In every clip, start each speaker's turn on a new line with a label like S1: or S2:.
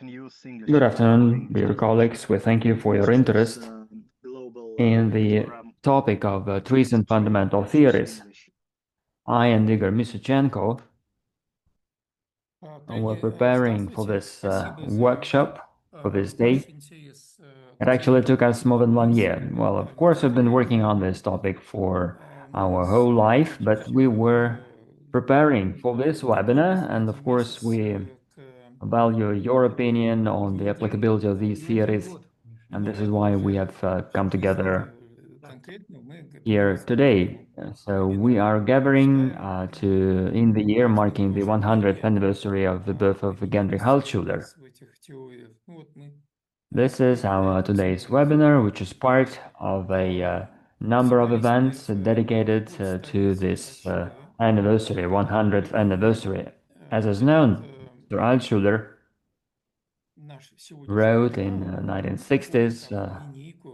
S1: Good afternoon, dear colleagues. We thank you for your interest in the topic of TRIZ and fundamental theories. I and Igor Misuchenko were preparing for this workshop, for this day. It actually took us more than 1 year. Well, of course, we've been working on this topic for our whole life, but we were preparing for this webinar, and of course, we value your opinion on the applicability of these theories, and this is why we have come together here today. So we are gathering in the year marking the 100th anniversary of the birth of Hendrik Altshuller. This is our today's webinar, which is part of a number of events dedicated to this anniversary, 100th anniversary. As is known, Mr. Altshuller wrote in 1960s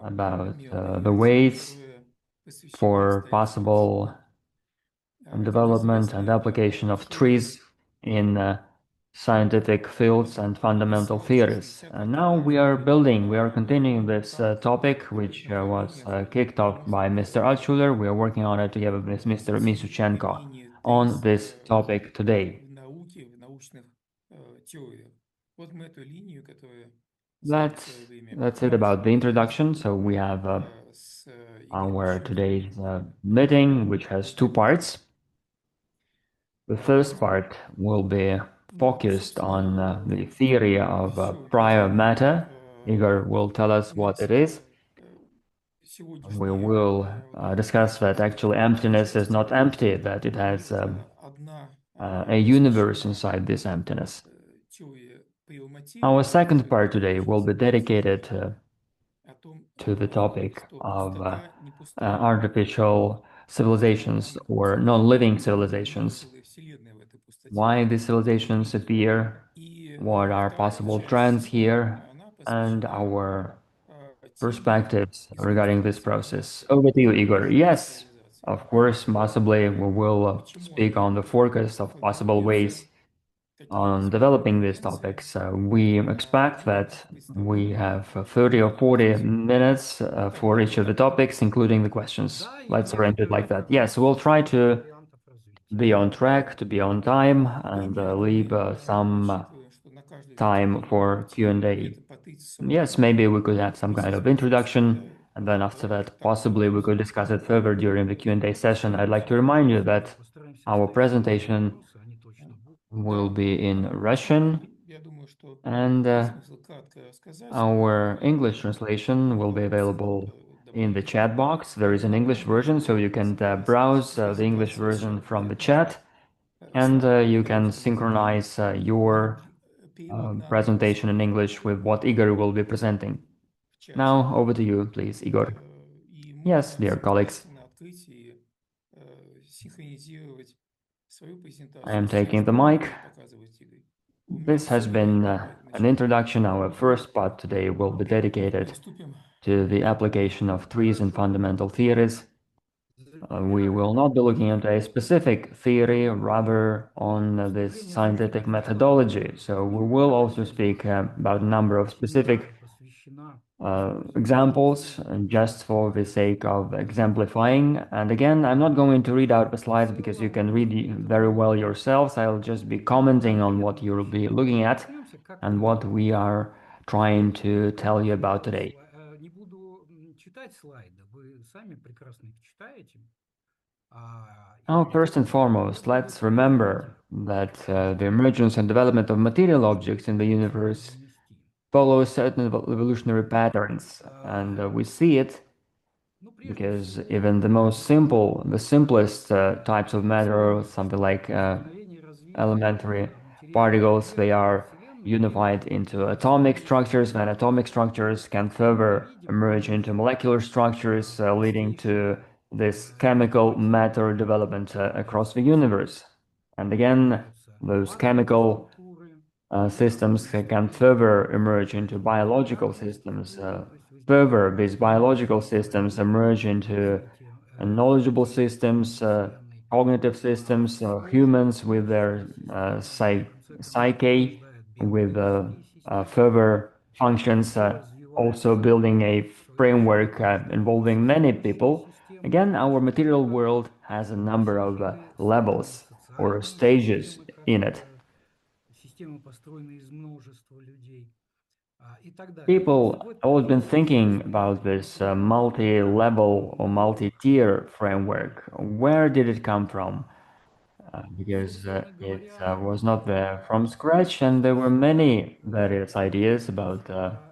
S1: about the ways for possible development and application of TRIZ in scientific fields and fundamental theories. And now we are continuing this topic, which was kicked off by Mr. Altshuller. We are working on it together with Mr. Misuchenko on this topic today. That's it about the introduction. So we have our today's meeting, which has two parts. The first part will be focused on the theory of prior matter. Igor will tell us what it is. We will discuss that actually emptiness is not empty, that it has a universe inside this emptiness. Our second part today will be dedicated to the topic of artificial civilizations or non-living civilizations. Why these civilizations appear, what are possible trends here, and our perspectives regarding this process. Over to you, Igor. Yes, of course, possibly we will speak on the forecast of possible ways on developing these topics. We expect that we have 30 or 40 minutes for each of the topics, including the questions. Let's arrange it like that. Yes, we'll try to be on track, to be on time, and leave some time for Q&A. Yes, maybe we could have some kind of introduction, and then after that, possibly we could discuss it further during the Q&A session. I'd like to remind you that our presentation will be in Russian, and our English translation will be available in the chat box. There is an English version, so you can browse the English version from the chat, and you can synchronize your presentation in English with what Igor will be presenting. Now, over to you, please, Igor. Yes, dear colleagues. I am taking the mic. This has been an introduction. Our first part today will be dedicated to the application of TRIZ and fundamental theories. We will not be looking at a specific theory, rather on this scientific methodology. So we will also speak about a number of specific examples, just for the sake of exemplifying. And again, I'm not going to read out the slides because you can read very well yourselves. I'll just be commenting on what you'll be looking at and what we are trying to tell you about today. Now, first and foremost, let's remember that the emergence and development of material objects in the universe follows certain evolutionary patterns, and we see it because even the simplest types of matter, something like elementary particles, they are unified into atomic structures, and atomic structures can further emerge into molecular structures, leading to this chemical matter development across the universe. And again, those chemical systems can further emerge into biological systems. Further, these biological systems emerge into knowledgeable systems, cognitive systems, humans with their psyche, with further functions, also building a framework involving many people. Again, our material world has a number of levels or stages in it. People have always been thinking about this multi-level or multi-tier framework. Where did it come from? Because it was not there from scratch, and there were many various ideas about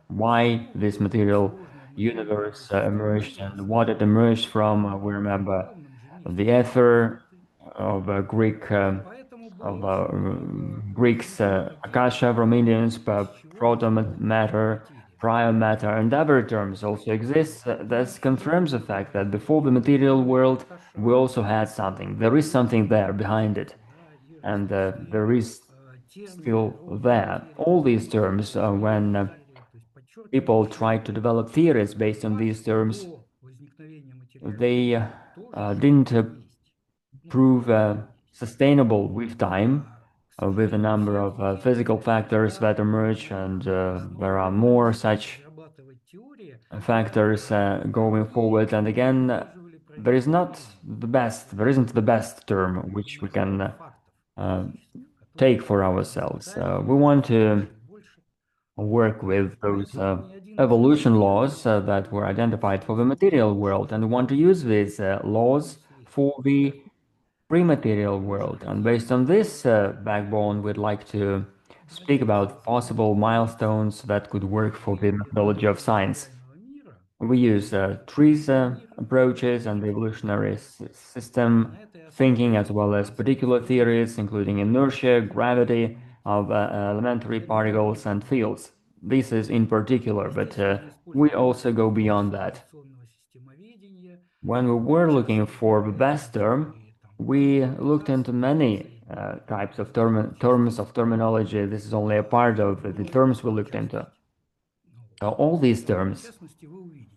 S1: why this material universe emerged and what it emerged from. We remember the ether of Greeks, akasha from Indians, proto matter, prior matter, and other terms also exist. That confirms the fact that before the material world, we also had something. There is something there behind it, and there is still there. All these terms, when people try to develop theories based on these terms, they didn't prove sustainable with time, with a number of physical factors that emerge, and there are more such factors going forward. And again, there isn't the best term which we can uh, take for ourselves. We want to work with those evolution laws that were identified for the material world, and we want to use these laws for the pre-material world. And based on this backbone, we'd like to speak about possible milestones that could work for the methodology of science. We use TRIZ approaches and the evolutionary system thinking, as well as particular theories, including inertia, gravity of elementary particles and fields. This is in particular, but we also go beyond that. When we were looking for the best term, we looked into many types of terms of terminology. This is only a part of the terms we looked into. All these terms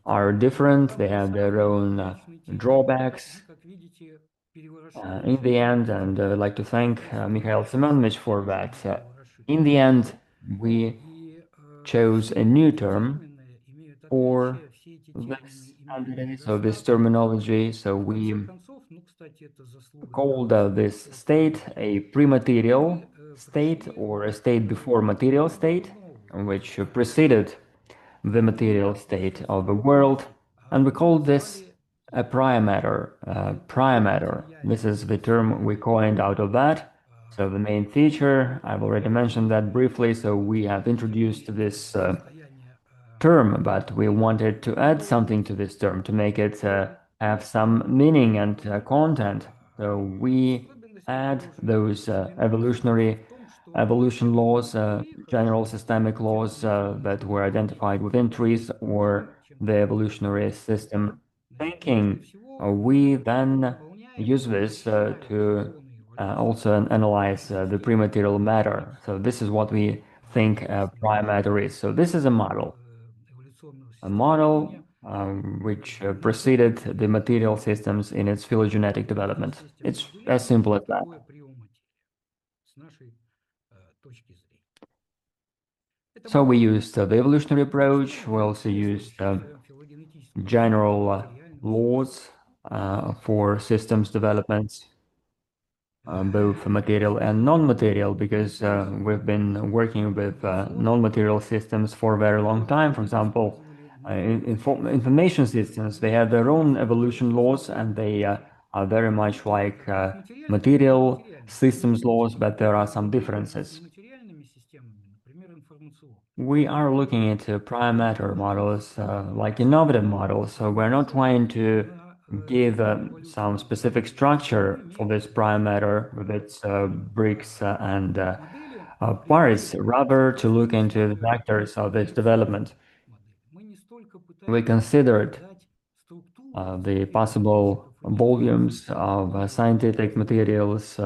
S1: are different, they have their own drawbacks in the end, and I'd like to thank Mikhail Semyonovich for that. In the end, we chose a new term for this candidate, so this terminology. So we called this state a pre-material state or a state before material state, which preceded the material state of the world, and we call this a prior matter. Prior matter. This is the term we coined out of that. So the main feature, I've already mentioned that briefly. So we have introduced this term, but we wanted to add something to this term to make it have some meaning and content. So we add those evolution laws, general systemic laws that were identified within trees or the evolutionary system thinking. We then use this to also analyze the pre-material matter. So this is what we think prior matter is. So this is a model which preceded the material systems in its phylogenetic development. It's as simple as that. So we used the evolutionary approach. We also used general laws for systems developments, both material and non-material, because we've been working with non-material systems for a very long time. For example, information systems, they have their own evolution laws, and they are very much like material systems laws, but there are some differences. We are looking into prior matter models, like innovative models. So we're not trying to give some specific structure for this prior matter with its bricks and parts, rather to look into the vectors of its development. We considered the possible volumes of scientific materials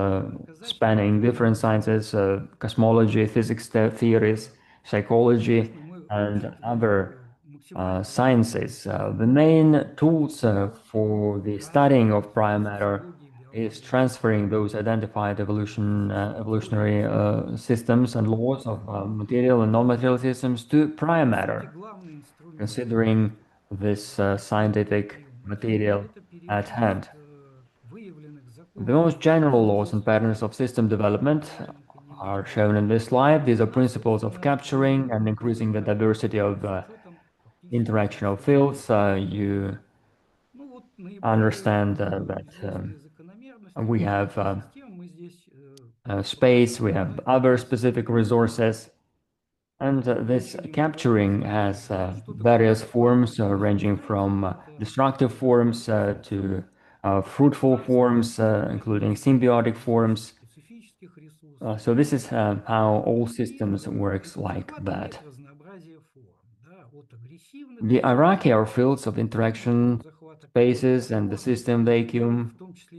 S1: spanning different sciences, cosmology, physics theories, psychology, and other sciences. The main tools for the studying of prior matter is transferring those identified evolutionary systems and laws of material and non-material systems to prior matter, considering this scientific material at hand. The most general laws and patterns of system development are shown in this slide. These are principles of capturing and increasing the diversity of interactional fields. You understand that we have space, we have other specific resources, and this capturing has various forms ranging from destructive forms to fruitful forms, including symbiotic forms. So this is how all systems works like that. The hierarchy are fields of interaction spaces and the system vacuum.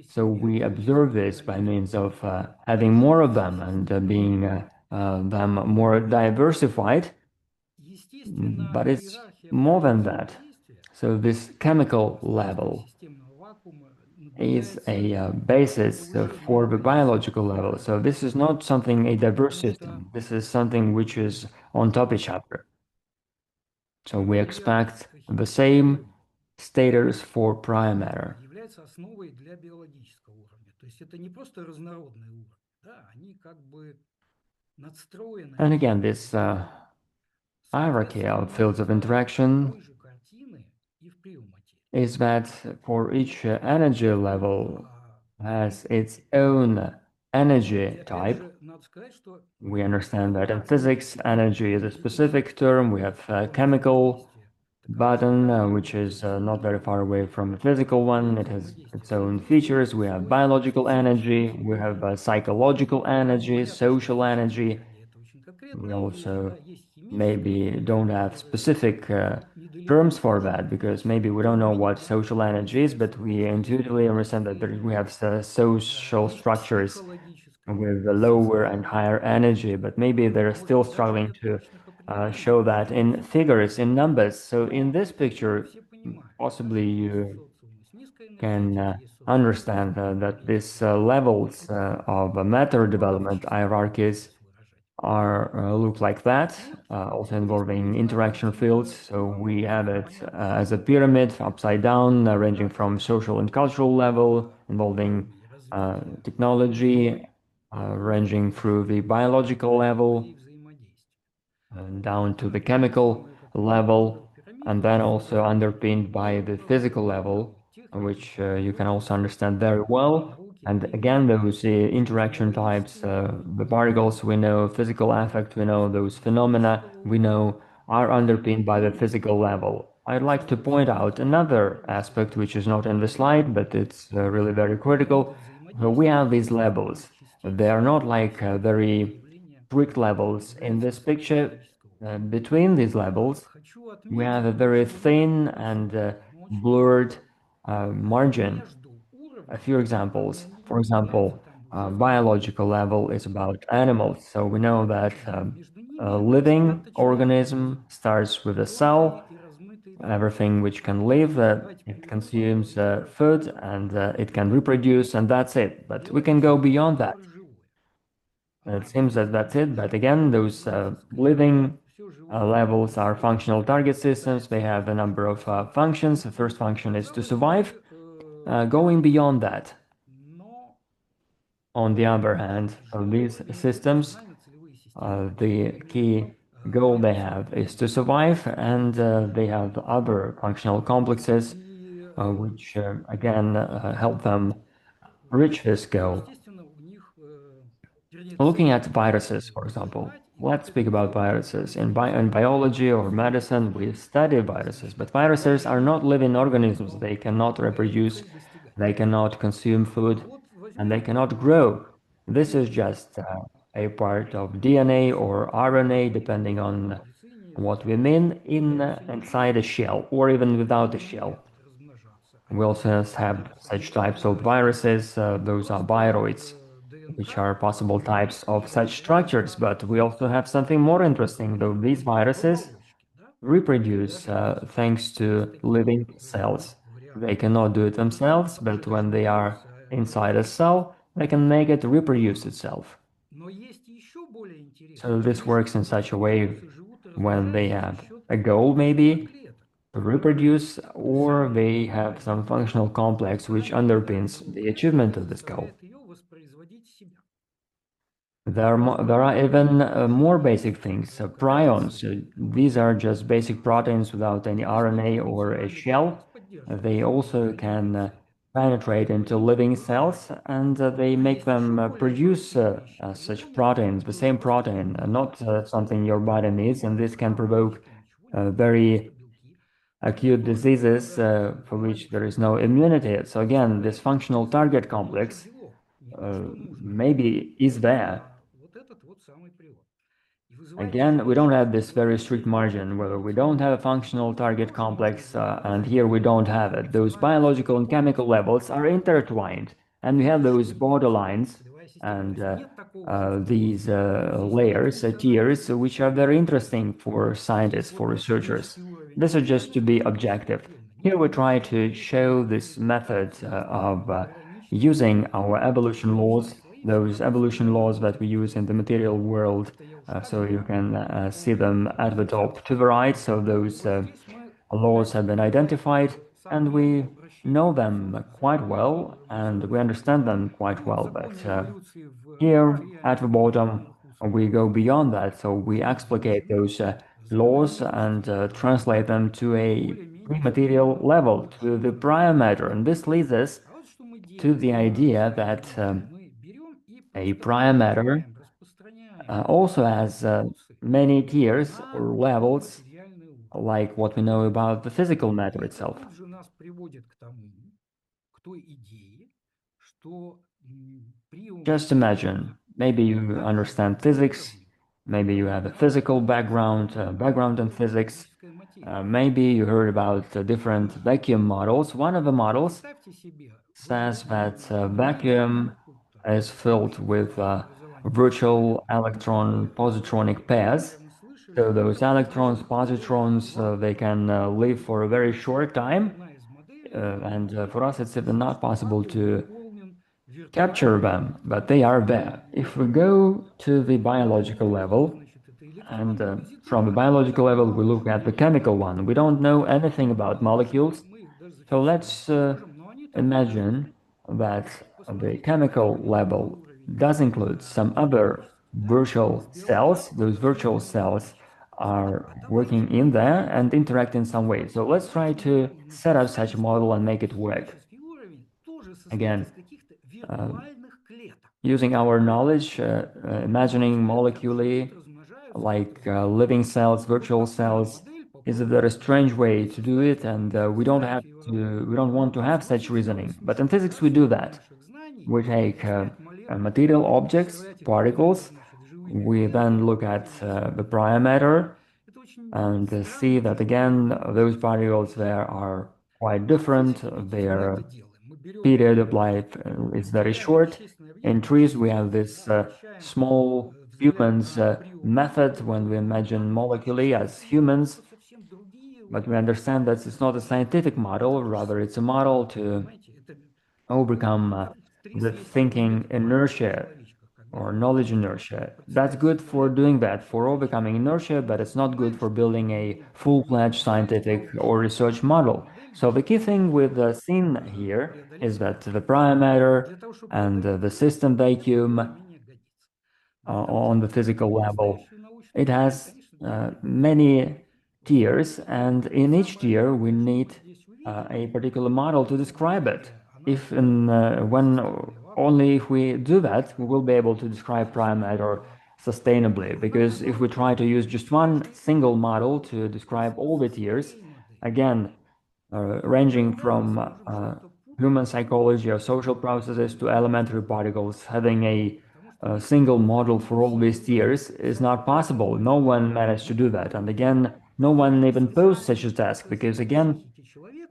S1: So we observe this by means of having more of them and being them more diversified. But it's more than that. So this chemical level is a basis for the biological level. So this is not something a diverse system. This is something which is on top of each other. So we expect the same status for prior matter. And again, this hierarchy of fields of interaction is that for each energy level has its own energy type. We understand that in physics, energy is a specific term. We have chemical button, which is not very far away from the physical one. It has its own features. We have biological energy, we have psychological energy, social energy. We also maybe don't have specific terms for that because maybe we don't know what social energy is, but we intuitively understand that we have social structures with a lower and higher energy, but maybe they're still struggling to show that in figures, in numbers. So in this picture, possibly you can understand that these levels of matter development hierarchies are look like that, also involving interaction fields. So we have it as a pyramid upside down, ranging from social and cultural level, involving technology, ranging through the biological level, down to the chemical level, and then also underpinned by the physical level, which you can also understand very well. And again, those interaction types, the particles we know, physical affect we know, those phenomena we know are underpinned by the physical level. I'd like to point out another aspect which is not in the slide, but it's really very critical. We have these levels. They are not like very strict levels. In this picture, between these levels, we have a very thin and blurred margin. A few examples. For example, biological level is about animals. So we know that a living organism starts with a cell. Everything which can live, it consumes food and it can reproduce, and that's it. But we can go beyond that. It seems that that's it, but again, those living levels are functional target systems. They have a number of functions. The first function is to survive. Going beyond that, on the other hand, of these systems, the key goal they have is to survive, and they have other functional complexes which again help them reach this goal. Looking at viruses, for example, let's speak about viruses. In biology or medicine, we study viruses, but viruses are not living organisms. They cannot reproduce, they cannot consume food, and they cannot grow. This is just a part of DNA or RNA, depending on what we mean, inside a shell or even without a shell. We also have such types of viruses. Those are viroids, which are possible types of such structures. But we also have something more interesting, though these viruses reproduce thanks to living cells. They cannot do it themselves, but when they are inside a cell, they can make it reproduce itself. So this works in such a way when they have a goal, maybe to reproduce, or they have some functional complex which underpins the achievement of this goal. There are even more basic things. Prions, these are just basic proteins without any RNA or a shell. They also can penetrate into living cells and they make them produce such proteins, the same protein, not something your body needs. And this can provoke very acute diseases for which there is no immunity. So again, this functional target complex uh, maybe is there. Again, we don't have this very strict margin where we don't have a functional target complex, and here we don't have it. Those biological and chemical levels are intertwined, and we have those borderlines and these layers, tiers, which are very interesting for scientists, for researchers. This is just to be objective. Here we try to show this method of using our evolution laws, those evolution laws that we use in the material world. So you can see them at the top to the right. So those laws have been identified and we know them quite well and we understand them quite well. But here at the bottom, we go beyond that. So we explicate those laws and translate them to a pre-material level, to the prior matter. And this leads us to the idea that a prior matter also has many tiers or levels, like what we know about the physical matter itself. Just imagine, maybe you understand physics, maybe you have a physical background in physics, maybe you heard about different vacuum models. One of the models says that vacuum is filled with virtual electron positronic pairs. So those electrons, positrons, they can live for a very short time, and for us it's even not possible to capture them, but they are there. If we go to the biological level, and from the biological level we look at the chemical one, we don't know anything about molecules, so let's imagine that the chemical level does include some other virtual cells. Those virtual cells are working in there and interact in some way. So let's try to set up such a model and make it work. Again, using our knowledge, imagining moleculae like living cells, virtual cells, is a very strange way to do it, and we don't want to have such reasoning. But in physics, we do that. We take material objects, particles, we then look at the prior matter and see that again, those particles there are quite different. Their period of life is very short. In TRIZ, we have this small humans method when we imagine moleculae as humans, but we understand that it's not a scientific model, rather it's a model to overcome the thinking inertia or knowledge inertia. That's good for doing that, for overcoming inertia, but it's not good for building a full-fledged scientific or research model. So the key thing with the scene here is that the prior matter and the system vacuum on the physical level, it has many tiers, and in each tier we need a particular model to describe it. If in when only if we do that, we will be able to describe prime matter sustainably. Because if we try to use just one single model to describe all the tiers, again, ranging from human psychology or social processes to elementary particles, having a single model for all these tiers is not possible. No one managed to do that. And again, no one even posed such a task because, again,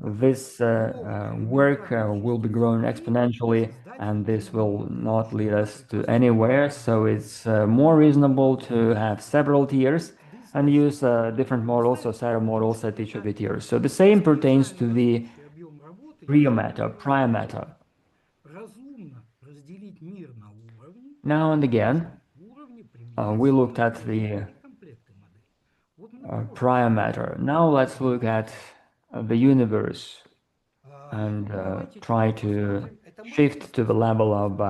S1: this work will be growing exponentially and this will not lead us to anywhere. So it's more reasonable to have several tiers and use different models or set of models at each of the tiers. So the same pertains to the prior matter. Now and again, we looked at the prior matter. Now let's look at the universe and try to shift to the level of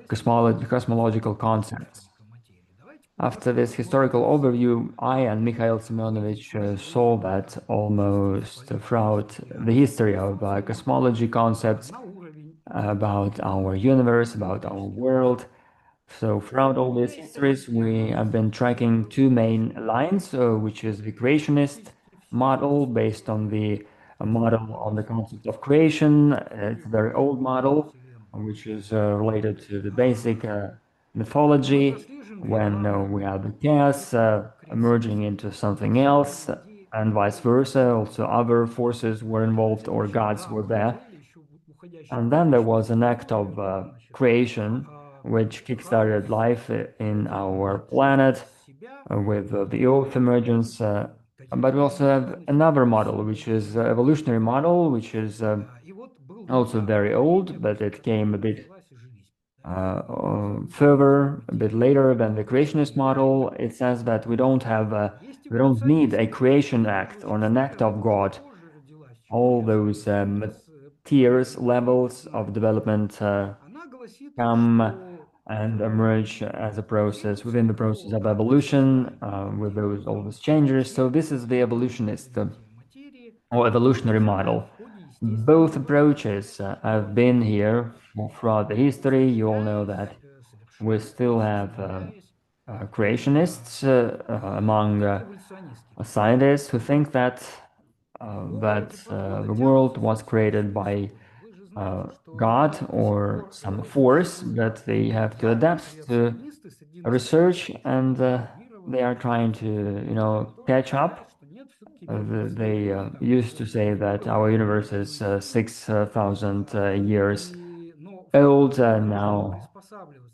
S1: cosmological concepts. After this historical overview, I and Mikhail Semyonovich saw that almost throughout the history of cosmology concepts about our universe, about our world. So throughout all these histories, we have been tracking two main lines, which is the creationist model based on the model on the concept of creation. It's a very old model, which is related to the basic mythology, when we have the chaos emerging into something else, and vice versa. Also, other forces were involved or gods were there. And then there was an act of creation which kickstarted life in our planet with the Earth emergence. But we also have another model, which is evolutionary model, which is also very old, but it came a bit further, a bit later than the creationist model. It says that we don't need a creation act or an act of God. All those tiers, levels of development come and emerge as a process within the process of evolution with those all those changes. So this is the evolutionist or evolutionary model. Both approaches have been here throughout the history. You all know that we still have creationists among scientists who think that the world was created by God or some force that they have to adapt to research, and they are trying to, catch up. They used to say that our universe is 6,000 years old. Now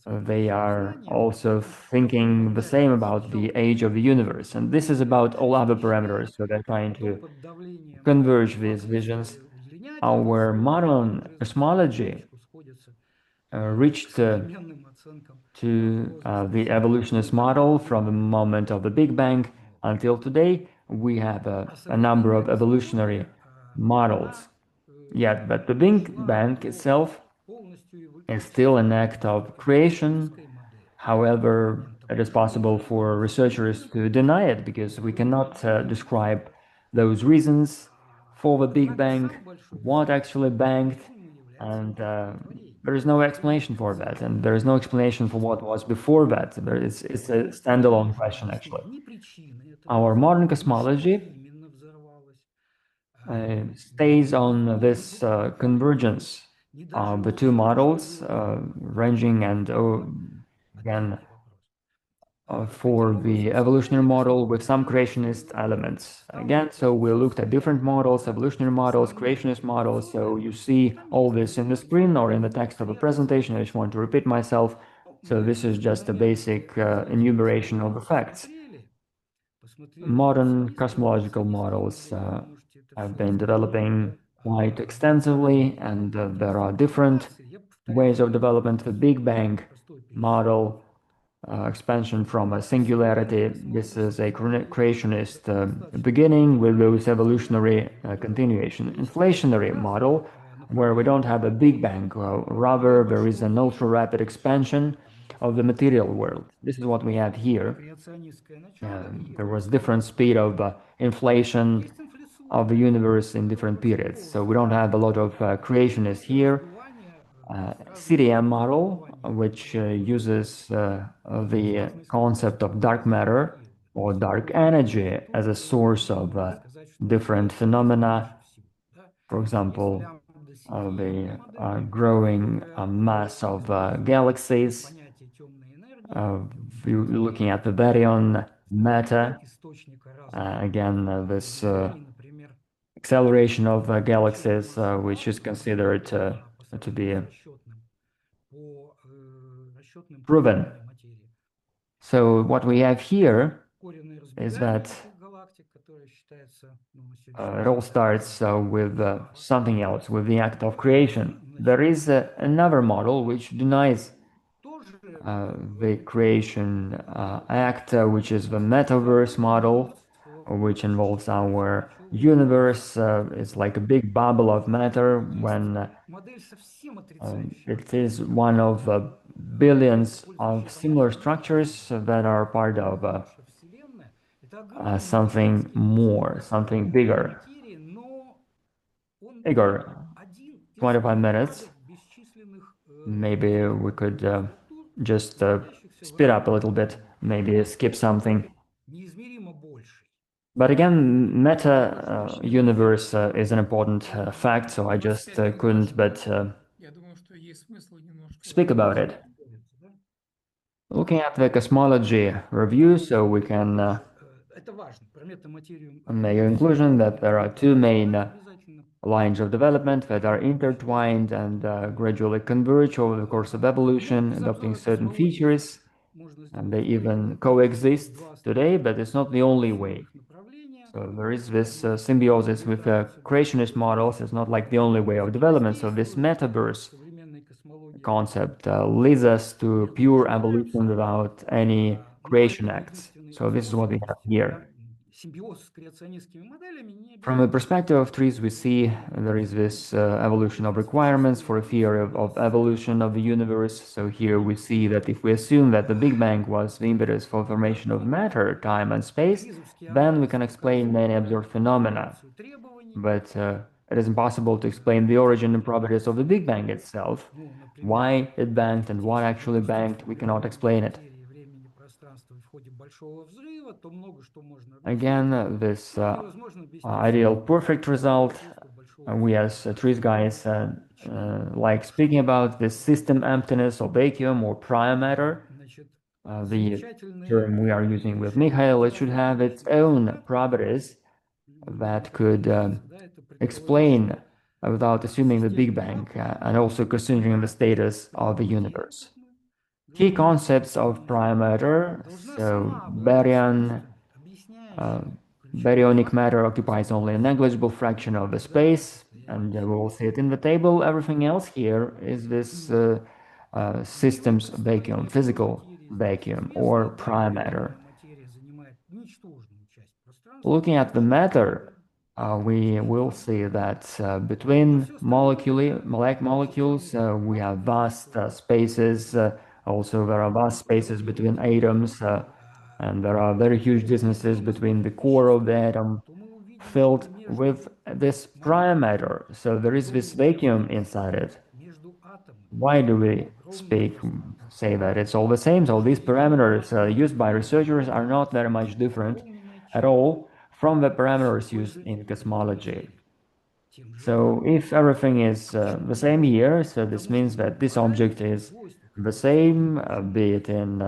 S1: they are also thinking the same about the age of the universe, and this is about all other parameters. So they're trying to converge these visions. Our modern cosmology reached to the evolutionist model from the moment of the Big Bang until today. We have a number of evolutionary models. Yet, but the Big Bang itself is still an act of creation. However, it is possible for researchers to deny it because we cannot describe those reasons for the Big Bang, what actually banged, and there is no explanation for that, and there is no explanation for what was before that. It's a standalone question, actually. Our modern cosmology stays on this convergence of the two models, ranging and again for the evolutionary model with some creationist elements. Again, so we looked at different models, evolutionary models, creationist models. So you see all this in the screen or in the text of a presentation. I just want to repeat myself. So this is just a basic enumeration of the facts. Modern cosmological models have been developing quite extensively, and there are different ways of development. The Big Bang model, expansion from a singularity. This is a creationist beginning with those evolutionary continuation. Inflationary model, where we don't have a Big Bang, rather there is an ultra-rapid expansion of the material world. This is what we have here. There was different speed of inflation of the universe in different periods. So we don't have a lot of creationists here. CDM model, which uses the concept of dark matter or dark energy as a source of different phenomena. For example, the growing mass of galaxies, looking at the baryon matter. Again, this acceleration of galaxies, which is considered to be proven. So what we have here is that it all starts with something else, with the act of creation. There is another model which denies the creation act, which is the metaverse model, which involves our universe. It's like a big bubble of matter when it is one of billions of similar structures that are part of something more, something bigger. Igor, 25 minutes. Maybe we could just speed up a little bit, maybe skip something. But again, meta universe is an important fact, so I just couldn't but speak about it. Looking at the cosmology review, so we can make a conclusion that there are two main lines of development that are intertwined and gradually converge over the course of evolution, adopting certain features, and they even coexist today, but it's not the only way. So there is this symbiosis with creationist models. It's not like the only way of development. So this metaverse concept leads us to pure evolution without any creation acts. So this is what we have here. From the perspective of trees, we see there is this evolution of requirements for a theory of evolution of the universe. So here we see that if we assume that the Big Bang was the impetus for formation of matter, time, and space, then we can explain many observed phenomena. But it is impossible to explain the origin and properties of the Big Bang itself. Why it banged and what actually banged, we cannot explain it. Again, this ideal perfect result, we as TRIZ guys like speaking about the system emptiness or vacuum or prime matter. The term we are using with Mikhail, it should have its own properties that could explain without assuming the Big Bang and also considering the status of the universe. Key concepts of prime matter, so uh, baryonic matter occupies only a negligible fraction of the space, and we will see it in the table. Everything else here is this systems vacuum, physical vacuum, or prime matter. Looking at the matter, we will see that between molecules, we have vast spaces. Also, there are vast spaces between atoms, and there are very huge distances between the core of the atom filled with this prime matter. So there is this vacuum inside it. Why do we say that it's all the same? So these parameters used by researchers are not very much different at all from the parameters used in cosmology. So if everything is the same here, so this means that this object is the same, be it in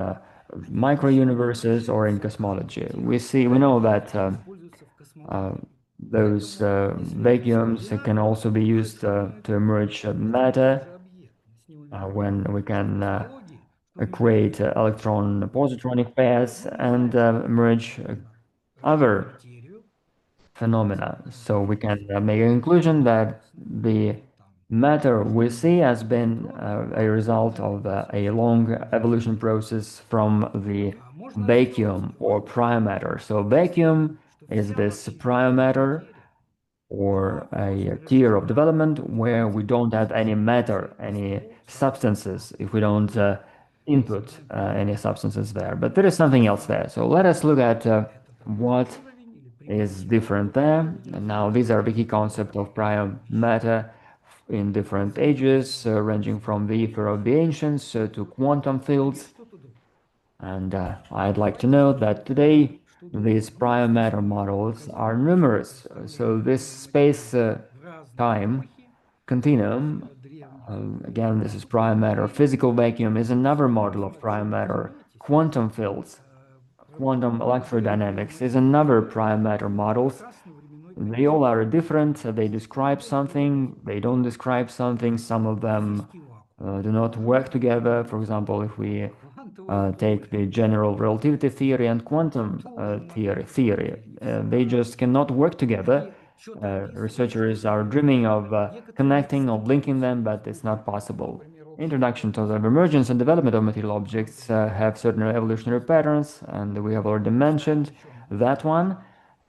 S1: micro-universes or in cosmology. We know that uh, those vacuums can also be used to emerge matter when we can create electron-positronic pairs and merge other phenomena. So we can make a conclusion that the matter we see has been a result of a long evolution process from the vacuum or prime matter. So vacuum is this prime matter or a tier of development where we don't have any matter, any substances, if we don't input any substances there. But there is something else there. So let us look at what is different there. And now these are the key concepts of prior matter in different ages, ranging from the ether of the ancients to quantum fields. And I'd like to note that today these prior matter models are numerous. So this space-time continuum, again, this is prior matter. Physical vacuum is another model of prior matter. Quantum fields, quantum electrodynamics is another prior matter model. They all are different. They describe something, they don't describe something. Some of them do not work together. For example, if we take the general relativity theory and quantum theory. They just cannot work together. Researchers are dreaming of connecting, of linking them, but it's not possible. introduction to the emergence and development of material objects have certain evolutionary patterns, and we have already mentioned that one.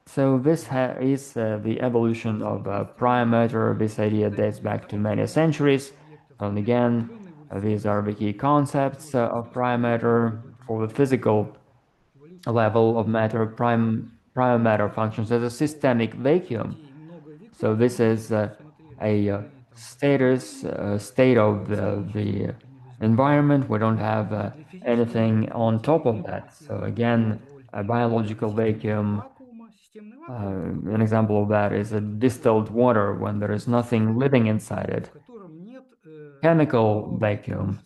S1: So this is the evolution of prime matter. This idea dates back to many centuries. And again, these are the key concepts of prime matter. For the physical level of matter, prime matter functions as a systemic vacuum. So this is a state of the environment. We don't have anything on top of that. So again, a biological vacuum. An example of that is a distilled water when there is nothing living inside it. Chemical vacuum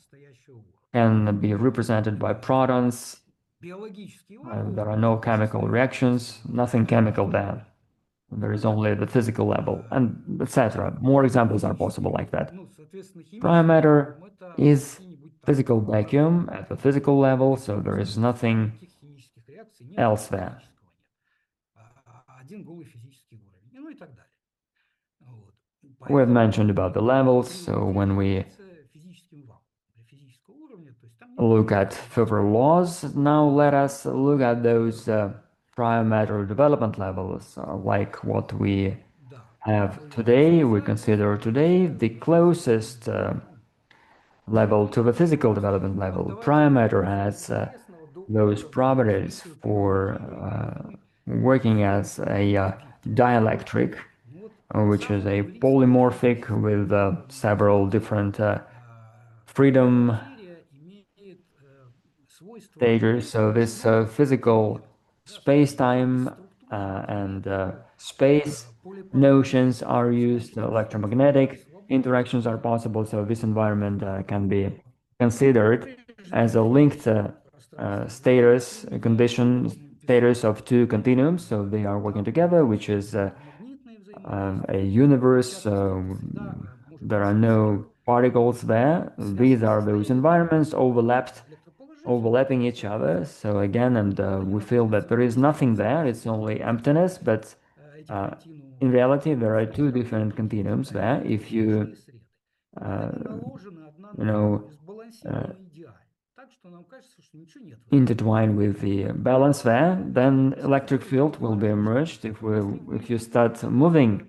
S1: can be represented by protons. There are no chemical reactions, nothing chemical there. There is only the physical level, and etc. More examples are possible like that. Prime matter is physical vacuum at the physical level, so there is nothing else there. We have mentioned about the levels, so when we look at further laws, now let us look at those prime matter development levels, like what we have today. We consider today the closest level to the physical development level. Prime matter has those properties for working as a dielectric, which is a polymorphic with several different freedom stages. So this physical space-time and space notions are used. Electromagnetic interactions are possible. So this environment can be considered as a linked status, a condition status of two continuums. So they are working together, which is a universe. There are no particles there. These are those environments overlapping each other. So again, and we feel that there is nothing there. It's only emptiness. But in reality, there are two different continuums there. If you uh, you know intertwine with the balance there, then electric field will be emerged. If you start moving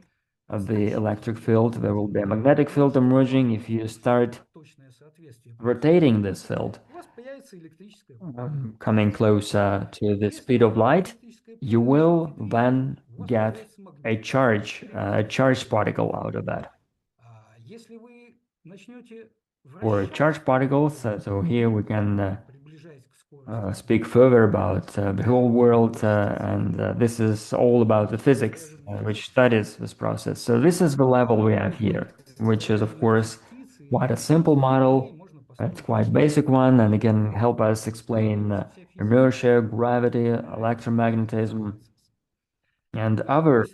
S1: the electric field, there will be a magnetic field emerging. If you start rotating this field, coming closer to the speed of light, you will then get a charged particle out of that. For charged particles, so here we can speak further about the whole world, and this is all about the physics which studies this process. So this is the level we have here, which is of course quite a simple model. It's quite basic one, and it can help us explain inertia, gravity, electromagnetism, and other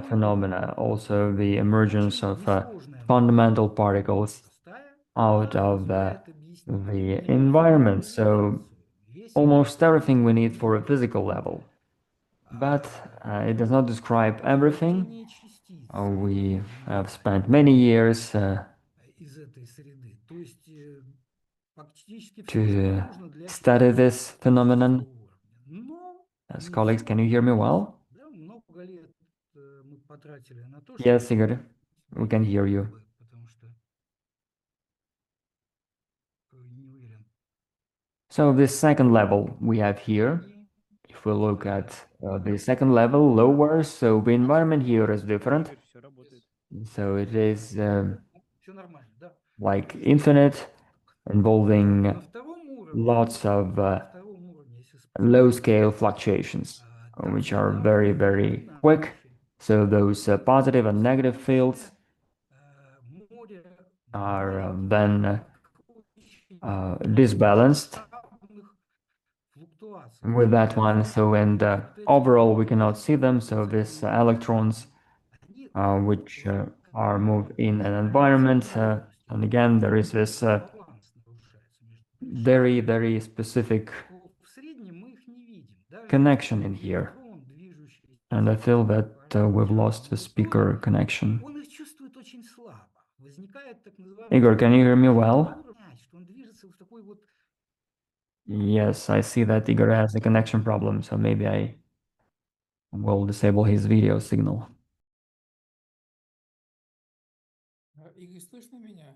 S1: phenomena. Also, the emergence of fundamental particles out of the environment. So almost everything we need for a physical level. But it does not describe everything. We have spent many years to study this phenomenon. As colleagues, can you hear me well? Yes, Igor, we can hear you. So this second level we have here, if we look at the second level lower, so the environment here is different. So it is like infinite, involving lots of low-scale fluctuations, which are very, very quick. So those positive and negative fields are then disbalanced with that one. So and overall we cannot see them. So these electrons which are moved in an environment, and again there is this very, very specific connection in here. And I feel that we've lost the speaker connection. Igor, can you hear me well? Yes, I see that Igor has a connection problem, so maybe I will disable his video signal.
S2: Игорь, слышно меня?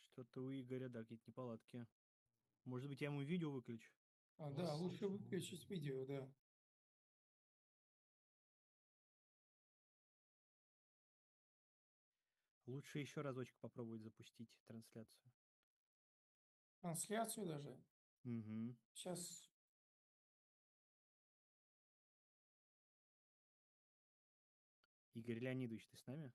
S3: Что-то у Игоря, да, какие-то неполадки. Может быть, я ему видео выключу?
S2: Да, лучше выключить видео, да.
S3: Лучше еще разочек попробовать запустить трансляцию.
S2: Трансляцию даже.
S3: Угу.
S2: Сейчас.
S3: Игорь Леонидович, ты с нами?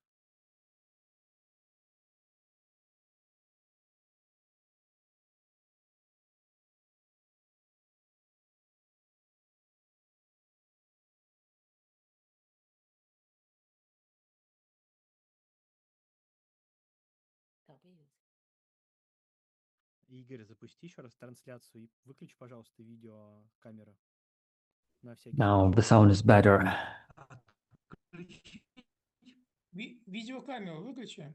S3: Игорь, запусти еще раз трансляцию и выключи, пожалуйста, видео камеру. На всякий
S1: Now
S3: случай.
S1: the sound is better.
S2: Видеокамеру выключи.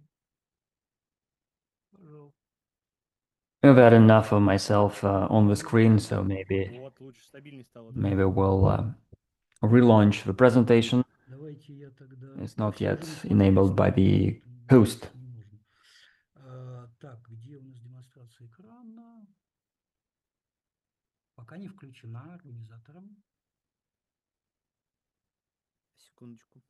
S1: I've had enough of myself on the screen, so
S3: Вот, лучше, стабильнее стало, да?
S1: maybe we'll relaunch the presentation.
S4: Давайте я тогда...
S1: It's not
S4: Вообще
S1: yet
S4: уже не
S1: enabled by the host.
S4: не нужно. Так, где у нас демонстрация экрана? Пока не включена организатором.
S3: Секундочку.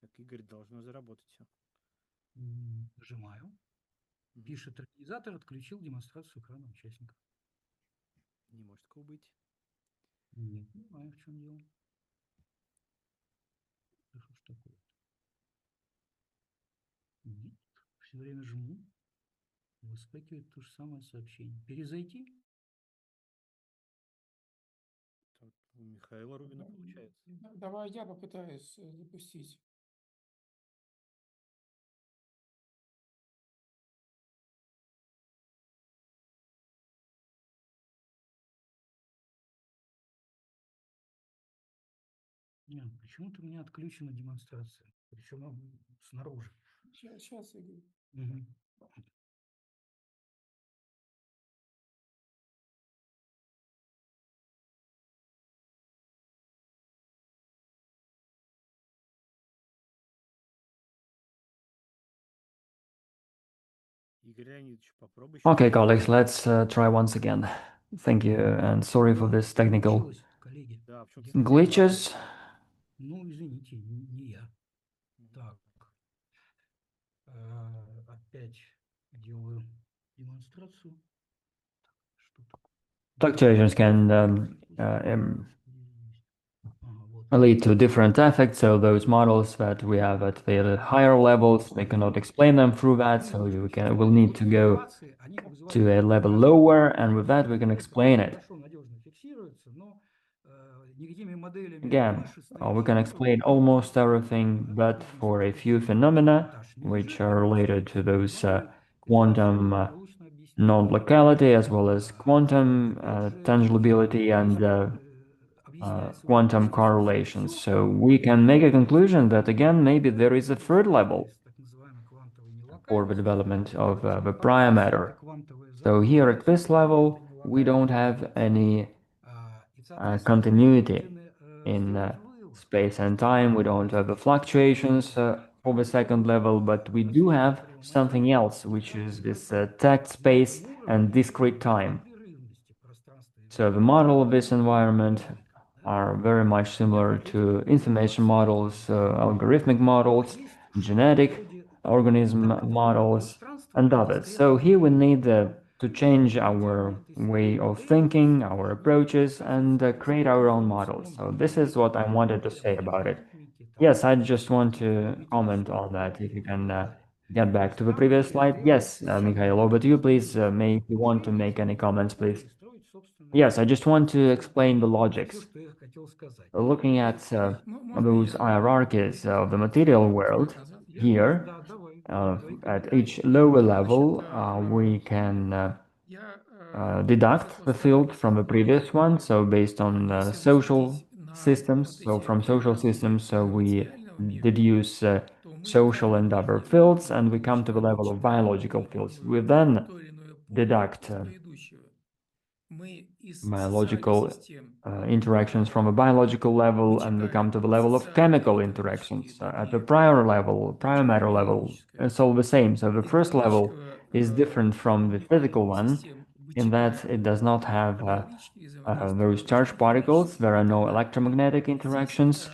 S3: Так, Игорь, должно заработать все.
S4: Нажимаю. Пишет организатор, отключил демонстрацию экрана участников.
S3: Не может такого быть.
S4: Не понимаю, в чем дело. Да что ж такое? Нет, все время жму. Выскакивает то же самое сообщение. Перезайти?
S3: Так, у Михаила Рубина получается.
S2: Давай я попытаюсь запустить.
S4: Нет, почему-то у меня отключена демонстрация. Причем снаружи.
S2: Сейчас, Игорь.
S4: Угу.
S3: Игорь Леонидович, попробуй еще.
S1: Okay, colleagues, let's try once again. Thank you and sorry for this technical
S4: Получилось, коллеги.
S3: Да, в чем
S1: glitches.
S4: Ну, извините, не я. Так. Опять делаю демонстрацию. Что такое?
S1: Fluctuations can lead to different effects. So those models that we have at the higher levels, we cannot explain them through that. So we'll need to go to a level lower, and with that we can explain it. Again, we can explain almost everything, but for a few phenomena which are related to those quantum non-locality as well as quantum tangibility and quantum correlations. So we can make a conclusion that again maybe there is a third level for the development of the prior matter. So here at this level we don't have any continuity in space and time. We don't have the fluctuations for the second level, but we do have something else, which is this tagged space and discrete time. So the model of this environment are very much similar to information models, algorithmic models, genetic organism models, and others. So here we need to change our way of thinking, our approaches, and create our own models. So this is what I wanted to say about it. Yes, I just want to comment on that. If you can get back to the previous slide. Yes, Mikhail, over to you, please. If you want to make any comments, please. Yes, I just want to explain the logics. Looking at those hierarchies of the material world here, at each lower level, we can deduct the field from the previous one. So based on social systems, so from social systems, so we deduce social and other fields, and we come to the level of biological fields. We then deduct biological interactions from a biological level, and we come to the level of chemical interactions. At the prior matter level, it's all the same. So the first level is different from the physical one in that it does not have those charged particles. There are no electromagnetic interactions,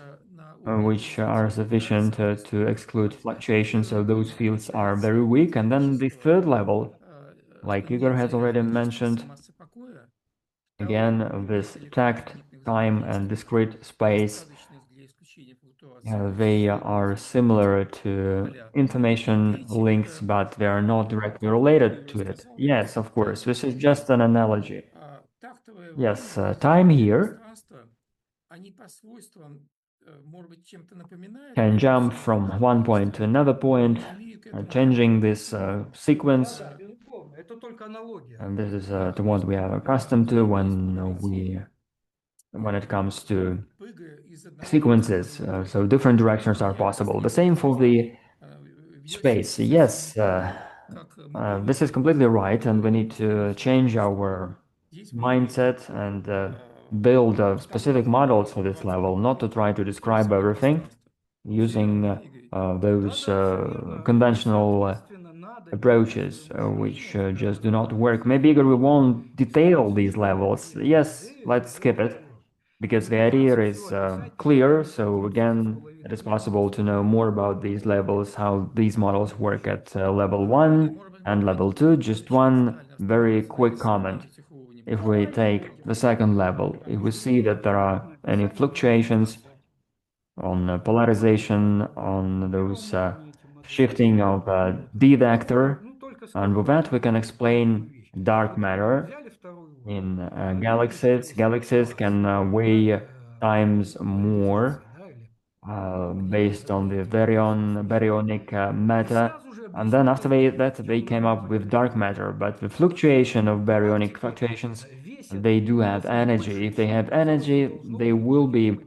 S1: which are sufficient to exclude fluctuations. So those fields are very weak. And then the third level, like Igor has already mentioned, again, this tact, time, and discrete space, they are similar to information links, but they are not directly related to it. Yes, of course, this is just an analogy. Yes, time here can jump from one point to another point, changing this sequence.
S4: Да, безусловно, это только аналогия.
S1: And this is the one we are accustomed to when it comes to sequences. So different directions are possible. The same for the space. Yes, this is completely right, and we need to change our mindset and build specific models for this level, not to try to describe everything using those conventional approaches, which just do not work. Maybe Igor, we won't detail these levels. Yes, let's skip it, because the idea is clear. So again, it is possible to know more about these levels, how these models work at level 1 and level 2. Just one very quick comment. If we take the second level, if we see that there are any fluctuations on polarization, on those shifting of d vector, and with that we can explain dark matter in galaxies. Galaxies can weigh times more based on the baryonic matter, and then after that they came up with dark matter. But the fluctuation of baryonic fluctuations, they do have energy. If they have energy, they will be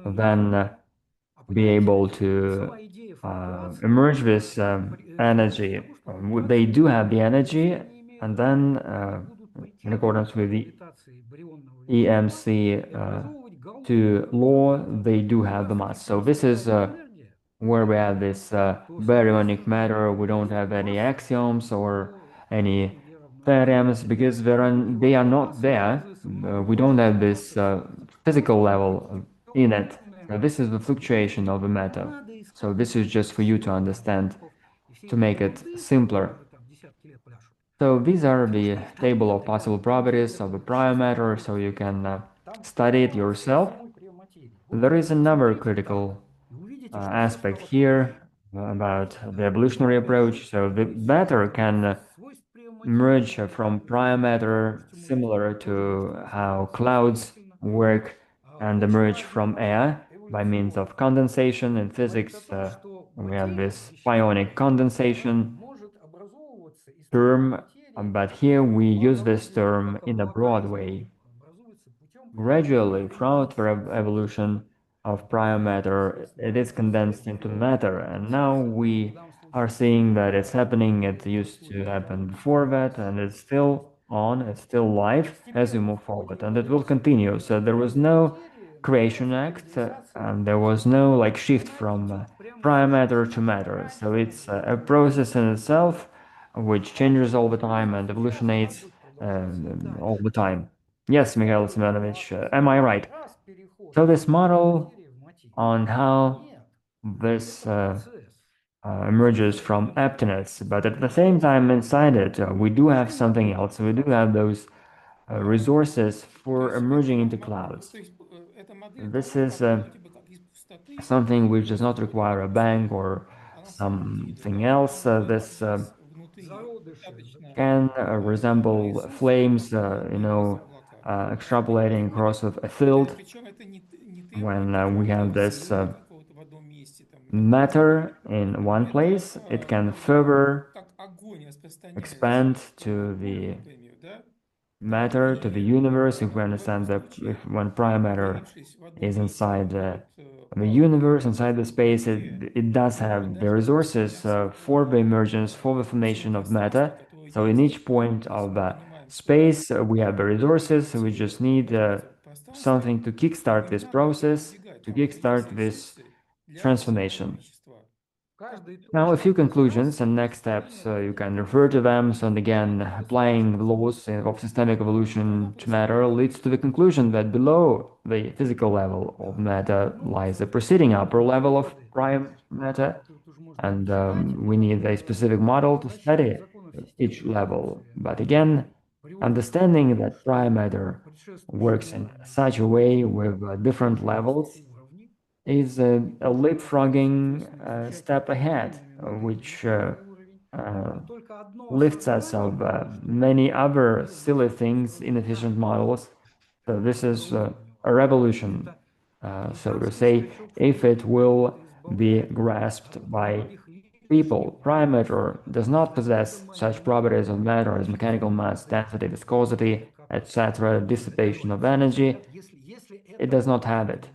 S1: then be able to emerge this energy. They do have the energy, and then in accordance with the EMC law, they do have the mass. So this is where we have this baryonic matter. We don't have any axioms or any theorems because they are not there. We don't have this physical level in it. So this is the fluctuation of the matter. So this is just for you to understand, to make it simpler. So these are the table of possible properties of the prior matter, so you can study it yourself. There is another critical aspect here about the evolutionary approach. So the matter can emerge from prior matter, similar to how clouds work, and emerge from air by means of condensation. In physics, we have this ionic condensation term, but here we use this term in a broad way. Gradually, throughout the evolution of prior matter, it is condensed into matter, and now we are seeing that it's happening. It used to happen before that, and it's still on, it's still live as we move forward, and it will continue. So there was no creation act, and there was no like shift from prior matter to matter. So it's a process in itself, which changes all the time and evolutionates all the time. Yes, Mikhail Semyonovich, am I right? So this model on how this emerges from emptiness, but at the same time inside it, we do have something else. We do have those resources for emerging into clouds. This is something which does not require a bank or something else. This can resemble flames, extrapolating across a field when we have this matter in one place, it can further
S2: как огонь распространяется
S1: expand
S2: на
S1: to the
S2: воду, например, да?
S1: matter, to the universe. If we
S2: В этом
S1: understand that
S2: случае,
S1: if when prime matter
S2: появившись в одном
S1: is
S2: месте,
S1: inside
S2: имеет
S1: the
S2: право
S1: universe, inside the
S2: распространяться в
S1: space,
S2: другие,
S1: it does
S2: могут
S1: have the
S2: даже
S1: resources
S2: распространяться
S1: for the emergence, for the
S2: во всем
S1: formation of
S2: пространстве,
S1: matter.
S2: которое
S1: So in
S2: есть.
S1: each point
S2: Если
S1: of
S2: мы понимаем, что
S1: space, we have the resources. We just need
S2: находится в пространстве,
S1: something to kickstart
S2: то не
S1: this
S2: надо от этого
S1: process,
S2: убегать.
S1: to
S2: Там уже есть
S1: kickstart this
S2: ресурсы для всего
S1: transformation.
S2: вещества.
S4: Каждой
S1: Now, a
S4: точке
S1: few conclusions and
S4: пространства
S1: next steps.
S4: неоспоримо
S1: You can
S4: находится
S1: refer to them. So, and
S4: единый
S1: again,
S4: анализ
S1: applying the
S4: вашего
S1: laws
S4: состояния.
S1: of systemic evolution
S2: Она
S1: to matter
S2: происходит
S1: leads to the conclusion that below the physical level of matter
S4: Ну,
S1: lies the preceding upper level of
S4: методы,
S1: prime matter,
S4: тут уже можно
S1: and
S4: почитать,
S1: we need a specific model to
S4: вращение
S1: study
S4: законов
S1: each
S4: системной
S1: level.
S4: эволюции
S1: But again,
S4: приводит к
S1: understanding
S4: тому,
S1: that
S4: что
S1: prime matter works
S4: предшествующие
S1: in
S4: нами
S1: such a way
S4: события
S1: with different
S4: различных
S1: levels
S4: уровней
S1: is
S4: и
S1: a
S4: позволяют,
S1: leapfrogging
S4: соответственно, изучать
S1: step ahead,
S4: отдельными моделями
S1: which
S4: каждый уровень.
S1: uh,
S4: И только одно
S1: lifts us
S4: осознание
S1: of
S4: того, что
S1: many other
S4: мир
S1: silly
S4: действительно
S1: things, inefficient
S4: экстраординарный,
S1: models. So this is a
S4: многоуровневый.
S1: revolution,
S4: Это
S1: so to
S4: гигантский
S1: say,
S4: скачок
S1: if it
S4: вперед.
S1: will
S4: Это
S1: be
S4: избавляет
S1: grasped
S4: от
S1: by
S4: многих лишних
S1: people. Prime
S4: вопросов,
S1: matter does not possess such properties of matter as mechanical mass, density, viscosity, etc., dissipation of energy. It does not have it.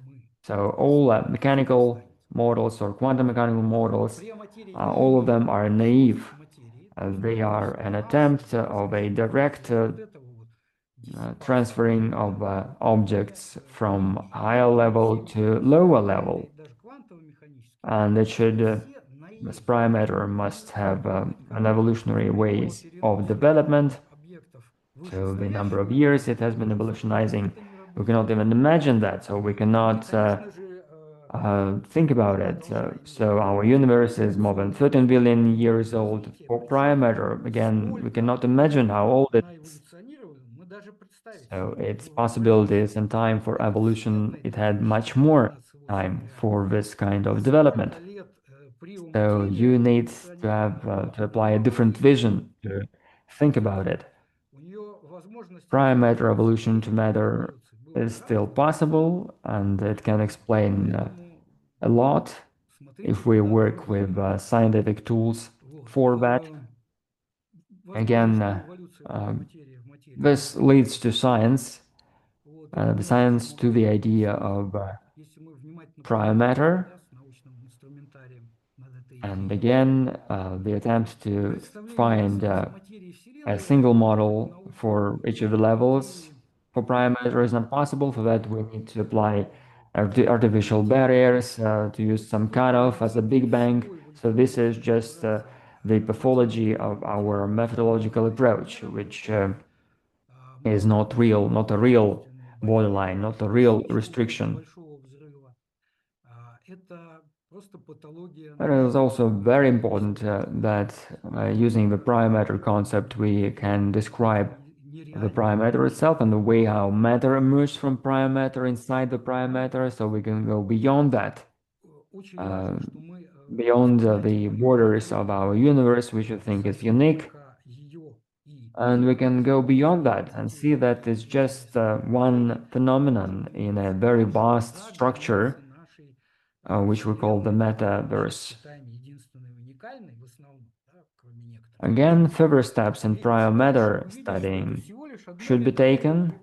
S1: So all mechanical models or quantum mechanical models, all of them are naive. They are an attempt of a direct transferring of objects from higher level to lower level. And it should, this prime matter must have an evolutionary ways of development. So the number of years it has been evolutionizing, we cannot even imagine that. So we cannot think about it. So our universe is more than 13 billion years old for prime matter. Again, we cannot imagine how old it is. So its possibilities and time for evolution, it had much more time for this kind of development. So you need to have to apply a different vision to think about it. Prime matter evolution to matter is still possible, and it can explain a lot if we work with scientific tools for that. Again, this leads to science, the science to the idea of prime matter, and again, the attempt to find a single model for each of the levels for prime matter is not possible. For that, we need to apply artificial barriers, to use some cutoff as a Big Bang. So this is just the pathology of our methodological approach, which is not real, not a real borderline, not a real restriction. But it is also very important that using the prime matter concept, we can describe the prime matter itself and the way how matter emerged from prime matter inside the prime matter, so we can go beyond that, beyond the borders of our universe, which I think is unique. And we can go beyond that and see that it's just one phenomenon in a very vast structure, which we call the metaverse. Again, further steps in prior matter studying should be taken.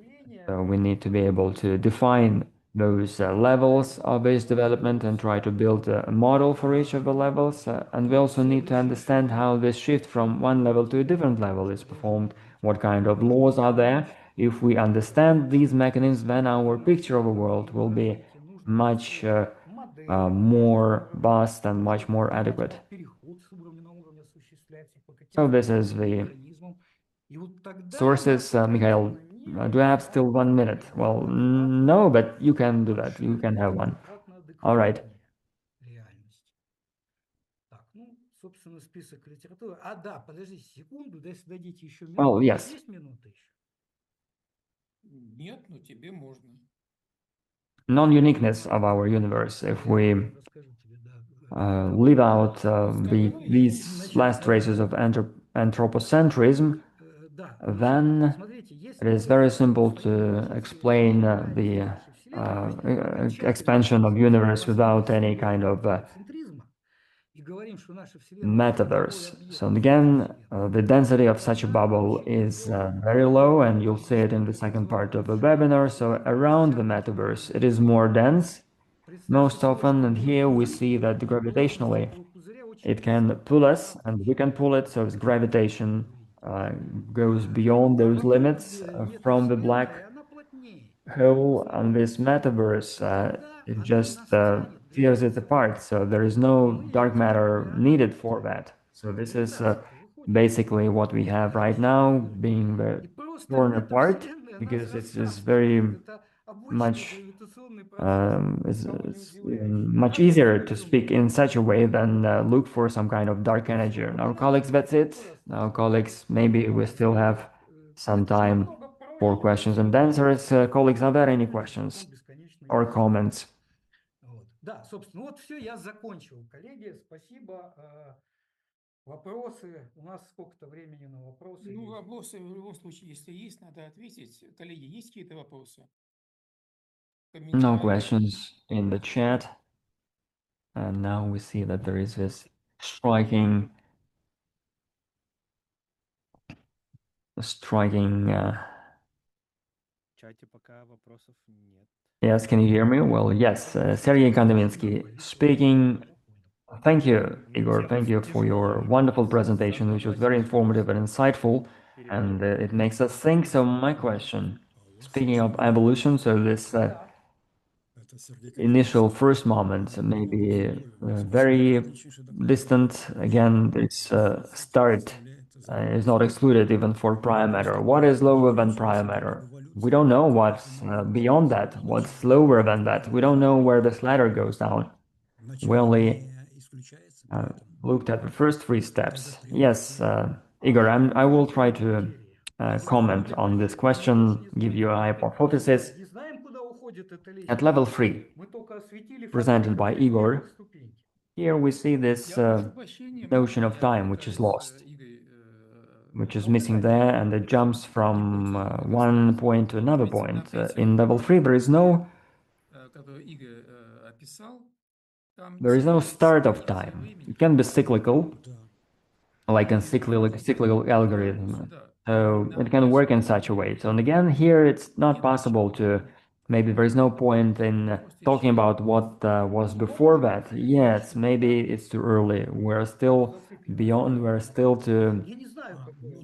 S1: So we need to be able to define those levels of its development and try to build a model for each of the levels. And we also need to understand how this shift from one level to a different level is performed, what kind of laws are there. If we understand these mechanisms, then our picture of the world will be much more vast and much more adequate. So this is the sources. Mikhail, do I have still 1 minute? Well, no, but you can do that. You can have one. All right. Well, yes.
S2: Нет, но тебе можно.
S1: Non-uniqueness of our universe. If we leave out these last traces of anthropocentrism, then it is very simple to explain the expansion of universe without any kind of metaverse. So again, the density of such a bubble is very low, and you'll see it in the second part of the webinar. So around the metaverse, it is more dense most often, and here we see that gravitationally it can pull us, and we can pull it, so its gravitation goes beyond those limits from the black hole, and this metaverse it just tears it apart. So there is no dark matter needed for that. So this is basically what we have right now, being torn apart, because it is very much it's much easier to speak in such a way than look for some kind of dark energy. Now, colleagues, that's it. Now, colleagues, maybe we still have some time for questions and answers. Colleagues, are there any questions or comments?
S4: Да, собственно, вот все, я закончил. Коллеги, спасибо. Вопросы? У нас сколько-то времени на вопросы?
S2: Ну, вопросы в любом случае, если есть, надо ответить. Коллеги, есть какие-то вопросы?
S1: No questions in the chat. And now we see that there is this striking
S3: В чате пока вопросов нет.
S1: Yes, can you hear me? Well, yes. Sergey Kandeminsky speaking. Thank you, Igor. Thank you for your wonderful presentation, which was very informative and insightful, and it makes us think. So my question, speaking of evolution, so this initial first moment may be very distant. Again, this start is not excluded even for prior matter. What is lower than prior matter? We don't know what's beyond that, what's lower than that. We don't know where this ladder goes down. We only looked at the first three steps. Yes, Igor, I will try to comment on this question, give you a hypothesis. At level 3, presented by Igor, here we see this notion of time, which is lost, which is missing there, and it jumps from one point to another point. In level 3, there is no start of time. It can be cyclical, like a cyclical algorithm. So it can work in such a way. So and again, here it's not possible to, maybe there is no point in talking about what was before that. Yes, maybe it's too early. We're still beyond, we're still to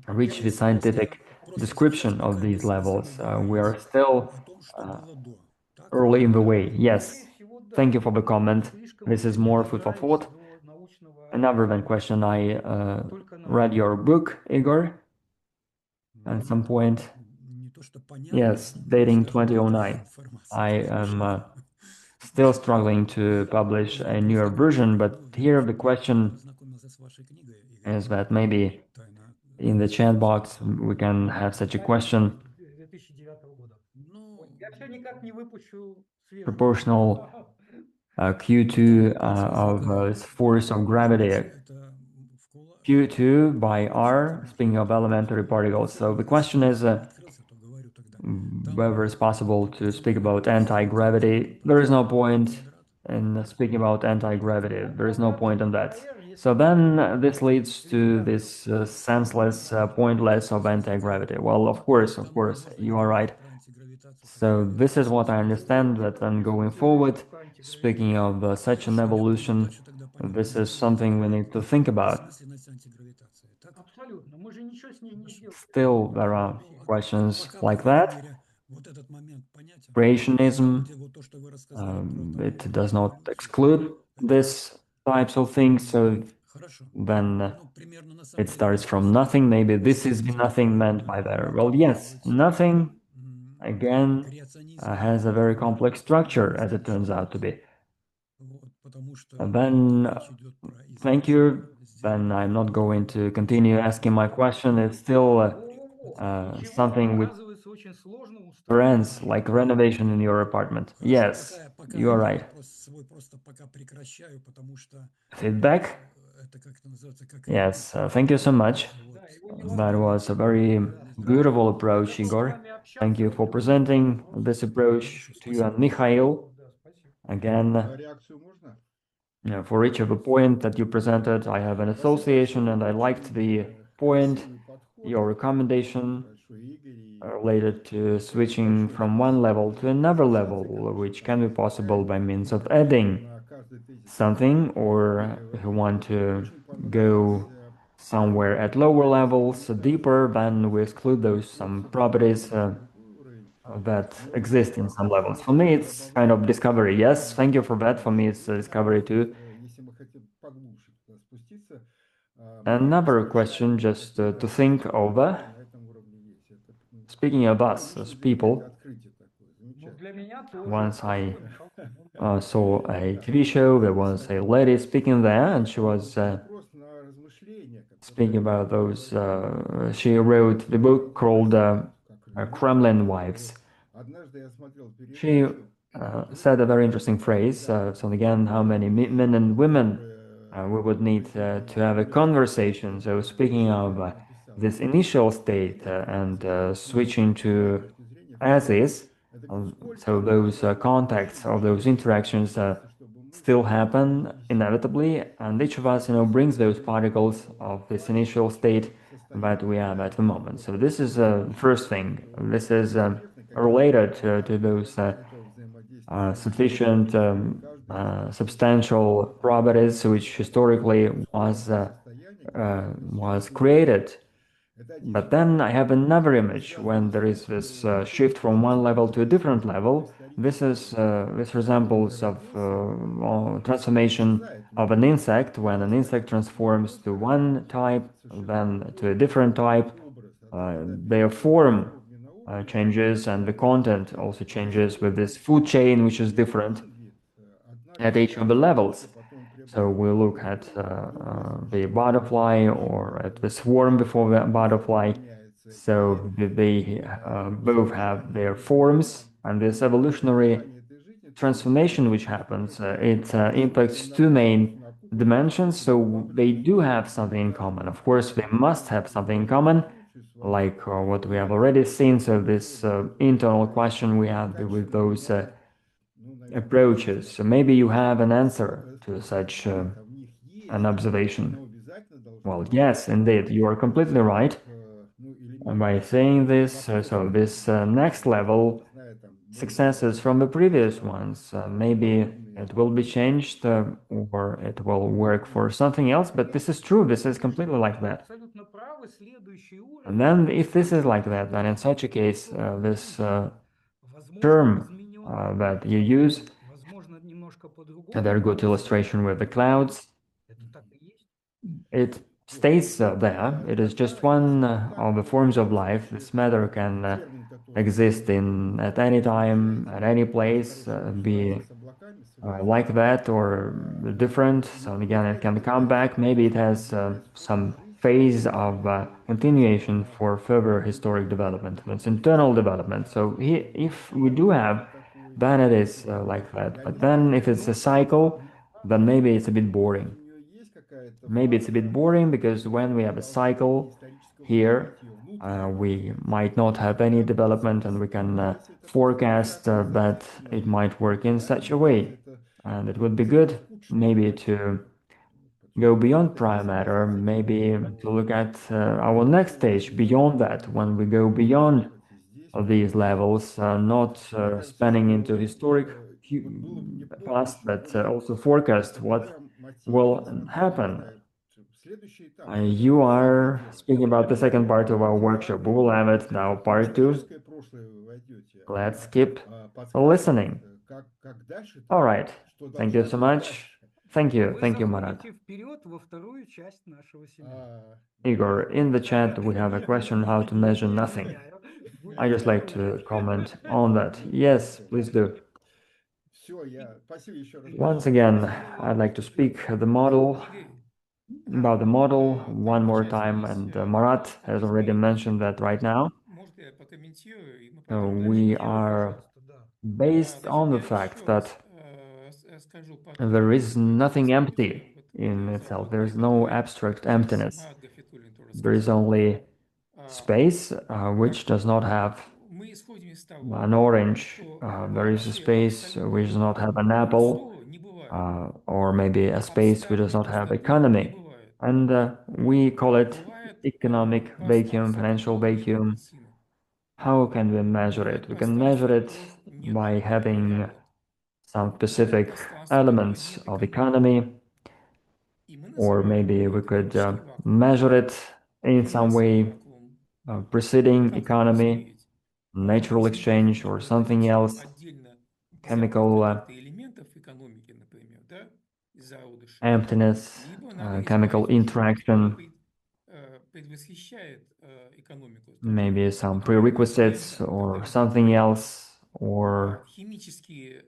S1: reach the scientific description of these levels. We are still early in the way. Yes, thank you for the comment. This is more food for thought. Another than question, I read your book, Igor, at some point. Yes, dating 2009. I am still struggling to publish a newer version, but here the question is that maybe in the chat box we can have such a question. Proportional Q2 of force of gravity. Q2 by R, speaking of elementary particles. So the question is whether it's possible to speak about anti-gravity. There is no point in speaking about anti-gravity. There is no point in that. So then this leads to this senseless, pointless of anti-gravity. Well, of course, you are right. So this is what I understand, that then going forward, speaking of such an evolution, this is something we need to think about. Still, there are questions like that. Creationism, it does not exclude these types of things, so then it starts from nothing. Maybe this is the nothing meant by there. Well, yes, nothing, again, has a very complex structure, as it turns out to be. And then, thank you. Then I'm not going to continue asking my question. It's still something with rents, like renovation in your apartment. Yes, you are right. Feedback? Yes, thank you so much. That was a very beautiful approach, Igor. Thank you for presenting this approach to you and Mikhail. Again,
S5: Реакцию можно?
S1: For each of the point that you presented, I have an association, and I liked the point, your recommendation related to switching from one level to another level, which can be possible by means of adding something, or if you want to go somewhere at lower levels, deeper, then we exclude those some properties that exist in some levels. For me, it's kind of discovery. Yes, thank you for that. For me, it's a discovery too. Another question just to think over. Speaking of us as people, once I saw a TV show, there was a lady speaking there, and she was speaking about those. She wrote the book called Kremlin Wives. She said a very interesting phrase. So again, how many men and women we would need to have a conversation. So speaking of this initial state and switching to as is, so those contacts or those interactions still happen inevitably, and each of us, brings those particles of this initial state that we have at the moment. So this is the first thing. This is related to those sufficient substantial properties which historically was created. But then I have another image when there is this shift from one level to a different level. This resembles of transformation of an insect. When an insect transforms to one type, then to a different type, their form changes and the content also changes with this food chain, which is different at each of the levels. So we look at the butterfly or at the swarm before the butterfly. So they both have their forms, and this evolutionary transformation which happens, it impacts two main dimensions. So they do have something in common. Of course, they must have something in common, like what we have already seen. So this internal question we have with those approaches. So maybe you have an answer to such an observation. Well, yes, indeed, you are completely right. And by saying this, so this next level successes from the previous ones, maybe it will be changed or it will work for something else, but this is true. This is completely like that. And then if this is like that, then in such a case, this term that you use, a very good illustration with the clouds, it stays there. It is just one of the forms of life. This matter can exist in at any time, at any place, be like that or different. So again, it can come back. Maybe it has some phase of continuation for further historic development. It's internal development. So if we do have, then it is like that. But then if it's a cycle, then maybe it's a bit boring. Maybe it's a bit boring because when we have a cycle here, we might not have any development, and we can forecast that it might work in such a way. And it would be good maybe to go beyond prime matter, maybe to look at our next stage beyond that, when we go beyond these levels, not spanning into historic past, but also forecast what will happen. You are speaking about the second part of our workshop. We will have it now, part two. Let's keep listening. All right. Thank you so much. Thank you, Marat. Igor, in the chat we have a question how to measure nothing. I just like to comment on that. Yes, please do. Once again, I'd like to speak about the model one more time, and Marat has already mentioned that right now. We are based on the fact that there is nothing empty in itself. There is no abstract emptiness. There is only space which does not have an orange. There is a space which does not have an apple. or maybe a space which does not have
S2: Абстрактной пустоты не
S1: economy.
S2: бывает.
S1: And we call it
S2: Бывает
S1: economic vacuum,
S2: пространство,
S1: financial
S2: которое лежит
S1: vacuum.
S2: апельсины.
S1: How can we measure it?
S2: Бывает
S1: We can
S2: пространство,
S1: measure
S2: в
S1: it
S2: которых
S1: by
S2: нет
S1: having
S2: ягод.
S1: some
S2: Бывает
S1: specific
S2: пространство, в которых
S1: elements
S2: нет
S1: of
S2: экономики.
S1: economy,
S2: И мы
S1: or
S2: называем
S1: maybe we
S2: это
S1: could
S2: экономический вакуум.
S1: measure it in some
S2: Финансовый
S1: way
S2: вакуум.
S1: preceding
S2: Как его
S1: economy,
S2: измерить?
S1: natural exchange, or something else,
S2: Отдельно взять
S1: chemical
S2: каких-то элементов экономики, например, да, из зародыша.
S1: emptiness,
S2: Либо надо
S1: chemical
S2: использовать что-то, что
S1: interaction,
S2: предвосхищает экономику.
S1: maybe some
S2: Например, мы называем
S1: prerequisites
S2: это
S1: or
S2: тогда
S1: something else, or
S2: химические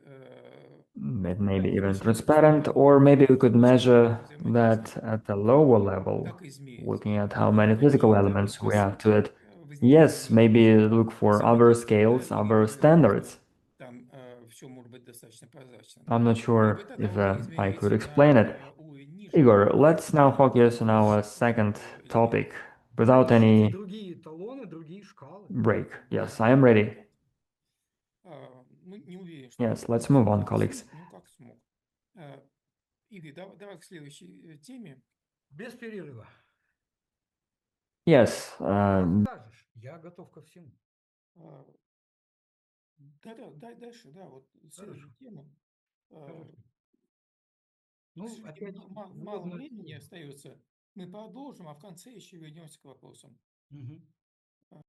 S1: it may be even
S2: прочные
S1: transparent,
S2: условия
S1: or maybe we could measure
S2: взаимодействия.
S1: that at a lower level,
S2: Как измерить?
S1: looking at how many physical
S2: Какие-то
S1: elements we have to
S2: предпосылки
S1: it. Yes,
S2: возникновения
S1: maybe look for other
S2: взаимодействия, да,
S1: scales,
S2: или
S1: other standards.
S2: там все может быть достаточно прозрачно.
S1: I'm not
S2: Либо
S1: sure
S2: тогда
S1: if
S2: уже
S1: I could
S2: измеряйте
S1: explain
S2: на
S1: it.
S2: уровень ниже.
S1: Igor, let's now focus on our second topic without
S3: Ищите
S1: any
S3: другие эталоны, другие шкалы.
S1: break. Yes, I am ready.
S2: Ну, не уверен, что
S1: Yes, let's move on, colleagues.
S2: ну, как смог. Игорь, давай к следующей теме.
S4: Без перерыва.
S1: Yes,
S4: Как скажешь, я готов ко всему.
S2: Да-да, дальше, да, вот следующая тема.
S4: Хорошо.
S2: К
S4: Ну,
S2: сожалению,
S4: опять
S2: мало
S4: вводная
S2: времени
S4: тема.
S2: остается. Мы продолжим, а в конце еще вернемся к вопросам.
S4: Мгм.